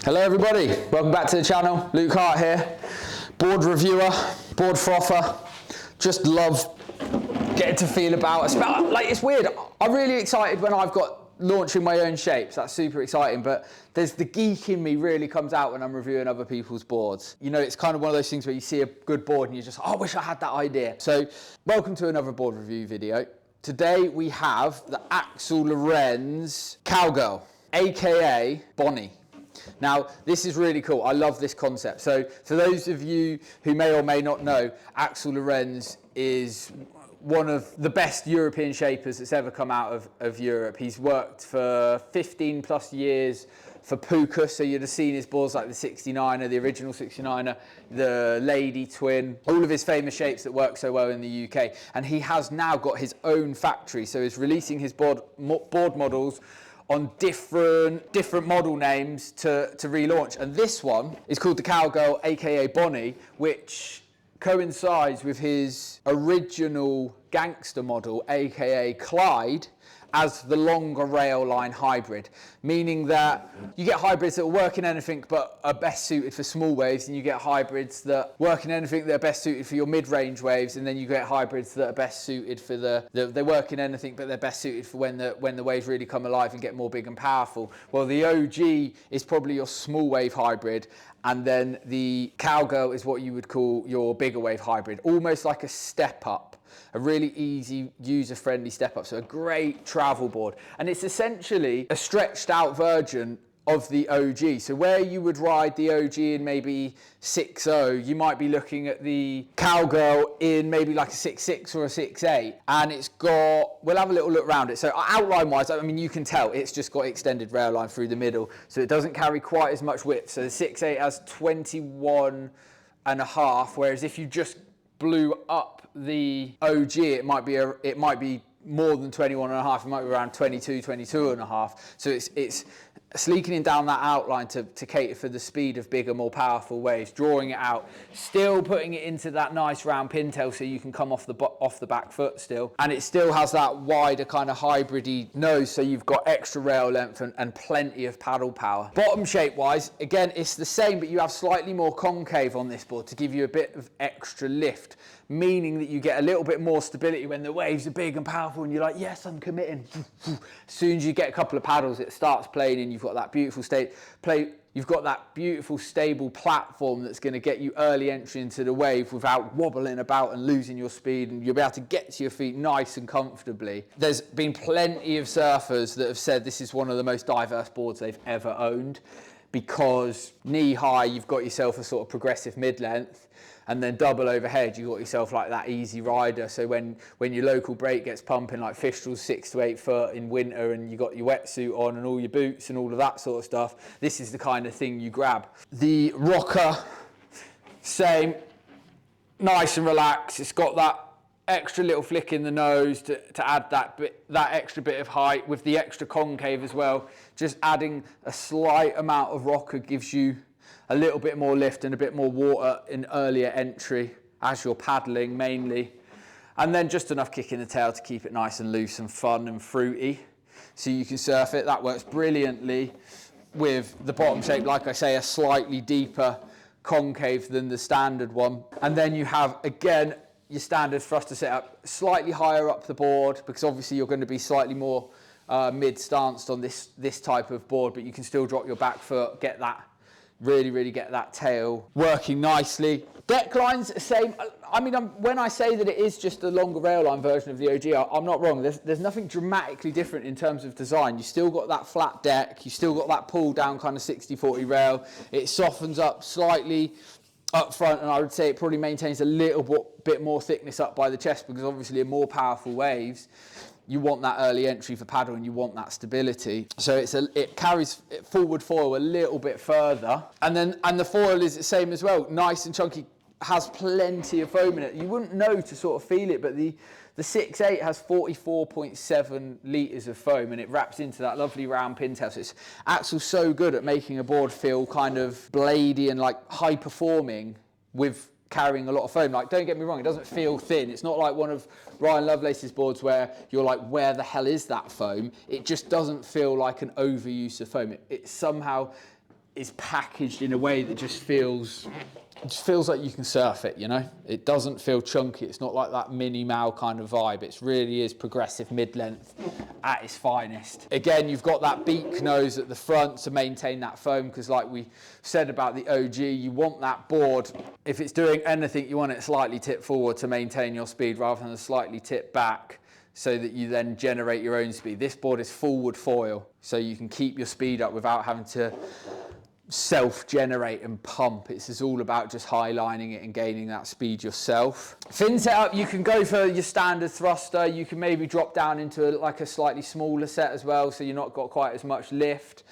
Hello everybody, welcome back to the channel. Luke Hart here, board reviewer, board frother. Just love getting to feel about. It's weird. I'm really excited when I've got launching my own shapes. That's super exciting, but there's the geek in me really comes out when I'm reviewing other people's boards. You know, it's kind of one of those things where you see a good board and you just, oh, I wish I had that idea. So welcome to another board review video. Today we have the Axel Lorentz Cowgirl, AKA Bonnie. Now, this is really cool. I love this concept. So for those of you who may or may not know, Axel Lorentz is one of the best European shapers that's ever come out of Europe. He's worked for 15 plus years for Puka, so you'd have seen his boards like the 69er, the original 69er, the Lady Twin, all of his famous shapes that work so well in the UK. And he has now got his own factory, so he's releasing his board models on different model names to relaunch. And this one is called the Cowgirl, aka Bonnie, which coincides with his original gangster model, aka Clyde, as the longer rail line hybrid, meaning that you get hybrids that work in anything but are best suited for small waves, and you get hybrids that work in anything that are best suited for your mid-range waves, and then you get hybrids that are best suited for they work in anything but they're best suited for when the waves really come alive and get more big and powerful. Well, the OG is probably your small wave hybrid, and then the Cowgirl is what you would call your bigger wave hybrid, almost like a step up. A really easy, user-friendly step up, so a great travel board. And it's essentially a stretched out version of the OG. So where you would ride the OG in maybe 6.0, you might be looking at the Cowgirl in maybe like a 6.6 or a 6.8. And it's got, we'll have a little look around it. So outline-wise, I mean, you can tell it's just got extended rail line through the middle. So it doesn't carry quite as much width. So the 6.8 has 21.5, whereas if you just blew up the OG, it might be more than 21.5. It might be around 22.5. So it's sleekening down that outline to cater for the speed of bigger, more powerful waves, drawing it out, still putting it into that nice round pintail so you can come off the back foot still, and it still has that wider kind of hybridy nose, so you've got extra rail length and plenty of paddle power. Bottom shape wise, again, it's the same, but you have slightly more concave on this board to give you a bit of extra lift, meaning that you get a little bit more stability when the waves are big and powerful and you're like, yes, I'm committing. As soon as you get a couple of paddles, it starts playing and you've got that beautiful stable platform that's going to get you early entry into the wave without wobbling about and losing your speed, and you'll be able to get to your feet nice and comfortably. There's been plenty of surfers that have said this is one of the most diverse boards they've ever owned, because knee high, you've got yourself a sort of progressive mid-length, and then double overhead, you got yourself like that easy rider. So when your local break gets pumping, like Fistral's 6 to 8 foot in winter, and you got your wetsuit on and all your boots and all of that sort of stuff, this is the kind of thing you grab. The rocker, same, nice and relaxed. It's got that extra little flick in the nose to add that extra bit of height, with the extra concave as well. Just adding a slight amount of rocker gives you a little bit more lift and a bit more water in earlier entry as you're paddling mainly. And then just enough kick in the tail to keep it nice and loose and fun and fruity, so you can surf it. That works brilliantly with the bottom shape, like I say, a slightly deeper concave than the standard one. And then you have, again, your standard thruster setup, slightly higher up the board, because obviously you're going to be slightly more mid-stanced on this type of board, but you can still drop your back foot, get that, really get that tail working nicely. Deck line's the same. I mean, when I say that it is just a longer rail line version of the OG, I'm not wrong. There's nothing dramatically different in terms of design. You still got that flat deck, you still got that pull down kind of 60-40 rail. It softens up slightly up front, and I would say it probably maintains a little bit more thickness up by the chest, because obviously in more powerful waves, you want that early entry for paddle and you want that stability. So it carries it forward foil a little bit further. And the foil is the same as well, nice and chunky, has plenty of foam in it. You wouldn't know to sort of feel it, but the 6.8 has 44.7 litres of foam, and it wraps into that lovely round pintail. So Axel's so good at making a board feel kind of bladey and like high performing with carrying a lot of foam. Like, don't get me wrong, it doesn't feel thin. It's not like one of Ryan Lovelace's boards where you're like, where the hell is that foam? It just doesn't feel like an overuse of foam. It somehow is packaged in a way that just feels like you can surf it, you know? It doesn't feel chunky. It's not like that mini Mal kind of vibe. It really is progressive mid-length at its finest. Again, you've got that beak nose at the front to maintain that foam, because like we said about the OG, you want that board, if it's doing anything, you want it slightly tipped forward to maintain your speed rather than slightly tipped back, so that you then generate your own speed. This board is forward foil, so you can keep your speed up without having to self-generate and pump. It's all about just highlining it and gaining that speed yourself. Fin setup, you can go for your standard thruster. You can maybe drop down into like a slightly smaller set as well, so you're not got quite as much lift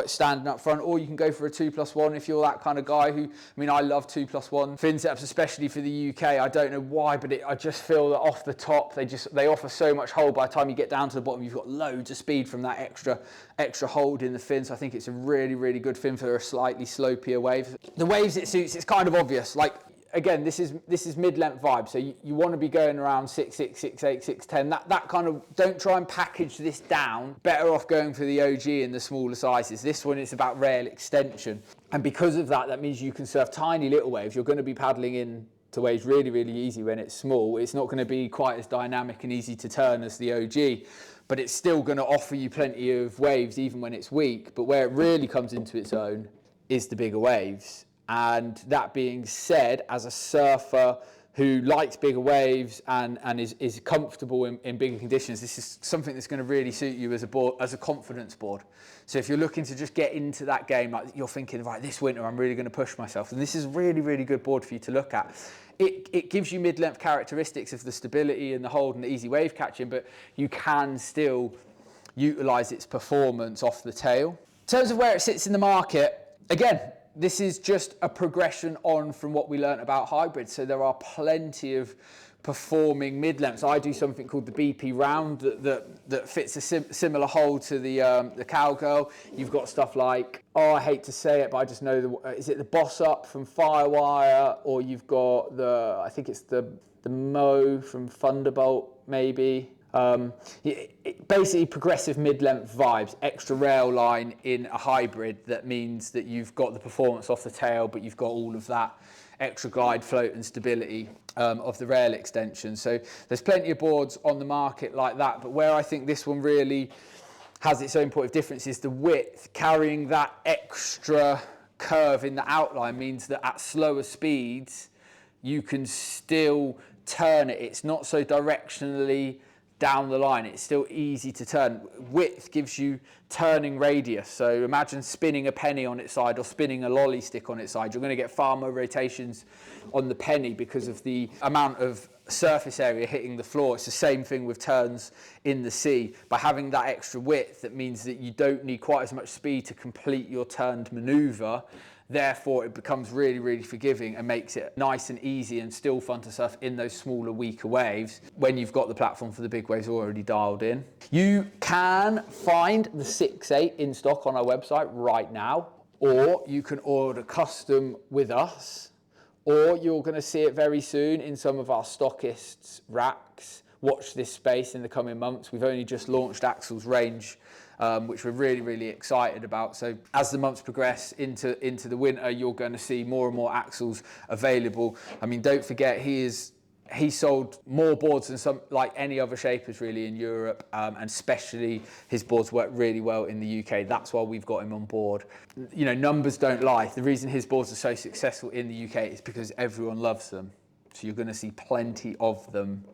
standing up front, or you can go for a 2+1 if you're that kind of guy who, I mean, I love 2+1 fin setups, especially for the UK. I don't know why, but I just feel that off the top, they offer so much hold. By the time you get down to the bottom, you've got loads of speed from that extra hold in the fin. So I think it's a really, really good fin for a slightly slopier wave. The waves it suits, it's kind of obvious. Like, again, this is mid-length vibe, so you want to be going around 6'6", 6'8", 6'10", that kind of, don't try and package this down. Better off going for the OG in the smaller sizes. This one is about rail extension, and because of that, that means you can surf tiny little waves. You're going to be paddling in to waves really, really easy when it's small. It's not going to be quite as dynamic and easy to turn as the OG, but it's still going to offer you plenty of waves even when it's weak. But where it really comes into its own is the bigger waves. And that being said, as a surfer who likes bigger waves and is comfortable in bigger conditions, this is something that's going to really suit you as a board, as a confidence board. So if you're looking to just get into that game, like you're thinking, right, this winter I'm really going to push myself, and this is a really, really good board for you to look at. It gives you mid-length characteristics of the stability and the hold and the easy wave catching, but you can still utilize its performance off the tail. In terms of where it sits in the market, again, this is just a progression on from what we learned about hybrids. So there are plenty of performing mid-lengths. I do something called the BP round that fits a similar hold to the Cowgirl. You've got stuff like, I hate to say it, but I just know, is it the Boss Up from Firewire, or you've got I think it's the Mo from Thunderbolt, maybe. Basically progressive mid-length vibes, extra rail line in a hybrid. That means that you've got the performance off the tail, but you've got all of that extra glide, float and stability of the rail extension. So there's plenty of boards on the market like that, but where I think this one really has its own point of difference is the width. Carrying that extra curve in the outline means that at slower speeds you can still turn it. It's not so directionally down the line, it's still easy to turn. Width gives you turning radius, so imagine spinning a penny on its side or spinning a lolly stick on its side. You're going to get far more rotations on the penny because of the amount of surface area hitting the floor. It's the same thing with turns in the sea. By having that extra width, that means that you don't need quite as much speed to complete your turned maneuver. Therefore, it becomes really, really forgiving and makes it nice and easy and still fun to surf in those smaller, weaker waves when you've got the platform for the big waves already dialed in. You can find the 6.8 in stock on our website right now, or you can order custom with us, or you're going to see it very soon in some of our stockists' racks. Watch this space in the coming months. We've only just launched Axel's range, which we're really, really excited about. So as the months progress into the winter, you're going to see more and more Axels available. I mean, don't forget, he sold more boards than like any other shapers really in Europe, and especially his boards work really well in the UK. That's why we've got him on board. You know, numbers don't lie. The reason his boards are so successful in the UK is because everyone loves them. So you're going to see plenty of them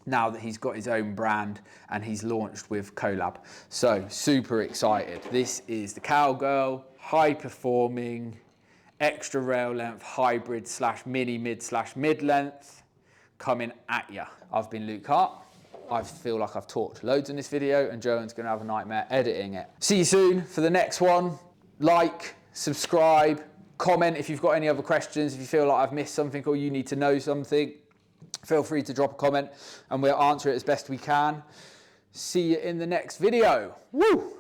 now that he's got his own brand and he's launched with Collab. So super excited. This is the Cowgirl, high performing, extra rail length, hybrid / mini mid / mid length coming at ya. I've been Luke Hart. I feel like I've talked loads in this video and Joan's gonna have a nightmare editing it. See you soon for the next one. Like, subscribe, comment if you've got any other questions. If you feel like I've missed something or you need to know something, feel free to drop a comment and we'll answer it as best we can. See you in the next video. Woo!